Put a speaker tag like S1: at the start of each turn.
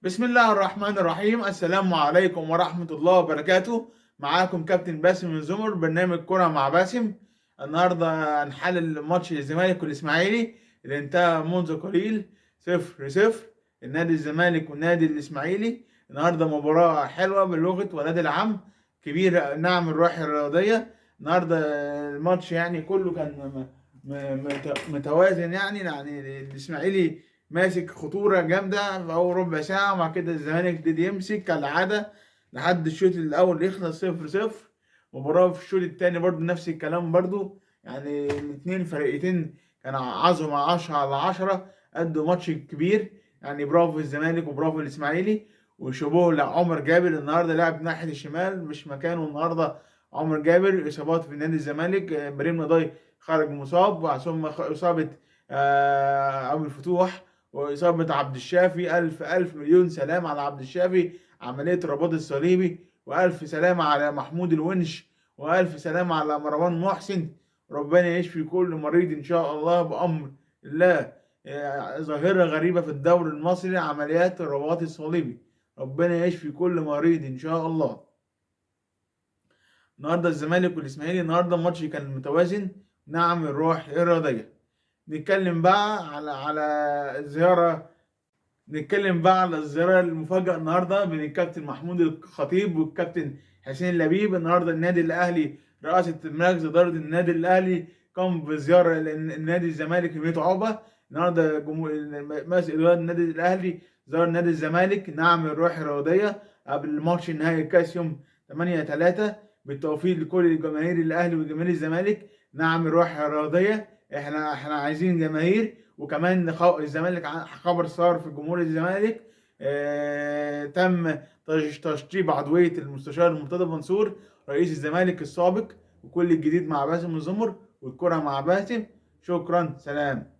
S1: بسم الله الرحمن الرحيم. السلام عليكم ورحمة الله وبركاته. معاكم كابتن باسم الزمر، برنامج كرة مع باسم. النهاردة هنحلل ماتش الزمالك والإسماعيلي اللي انتهى منذ قليل 0-0. النادي الزمالك والنادي الإسماعيلي النهاردة مباراة حلوة بلغة ولاد العم، كبير نعم الروح الرياضية. النهاردة الماتش يعني كله كان متوازن، يعني الإسماعيلي ماسك خطورة جامدة في أول ربع ساعة، وبعد كده الزمالك ابتدي يمسك كالعادة لحد الشوط الأول يخلص 0-0. مباراة في الشوط التاني برضو نفس الكلام برضو، يعني الاتنين فرقتين كان عظمة 10/10، قدوا ماتش كبير. يعني برافو الزمالك وبرافو الإسماعيلي. وشابوه لعمر جابر، النهارده لعب ناحية الشمال مش مكانه النهارده. عمر جابر إصابات في نادي الزمالك، بريم نضاي خرج مصاب، ثم إصابة أبو الفتوح، وإصابة عبد الشافي. ألف ألف مليون سلام على عبد الشافي، عملية الرباط الصليبي. وألف سلام على محمود الونش، وألف سلام على مروان محسن. ربنا يشفي كل مريض إن شاء الله بأمر الله. ظاهرة غريبة في الدوري المصري، عمليات الرباط الصليبي. ربنا يشفي كل مريض إن شاء الله. النهارده الزمالك والإسماعيلي، النهارده الماتش كان متوازن، نعم الروح الرياضية. نتكلم بقى على الزيارة المفاجأة النهاردة بين الكابتن محمود الخطيب والكابتن حسين لبيب. النهاردة النادي الأهلي، رئاسة مجلس إدارة النادي الأهلي قام بزيارة للنادي الزمالك في بيت عقبة. النهاردة مجلس إدارة النادي الأهلي زار نادي الزمالك، نعم الروح الرياضية، قبل ماتش نهائي الكاس يوم 8/3. بالتوفيق لكل جماهير الأهلي وجماهير الزمالك، نعم الروح الرياضية. احنا عايزين جماهير. وكمان الزمالك خبر صار في جمهور الزمالك، تم تشطيب عضوية المستشار مرتضى منصور رئيس الزمالك السابق. وكل الجديد مع باسم الزمر، والكرة مع باسم. شكرا، سلام.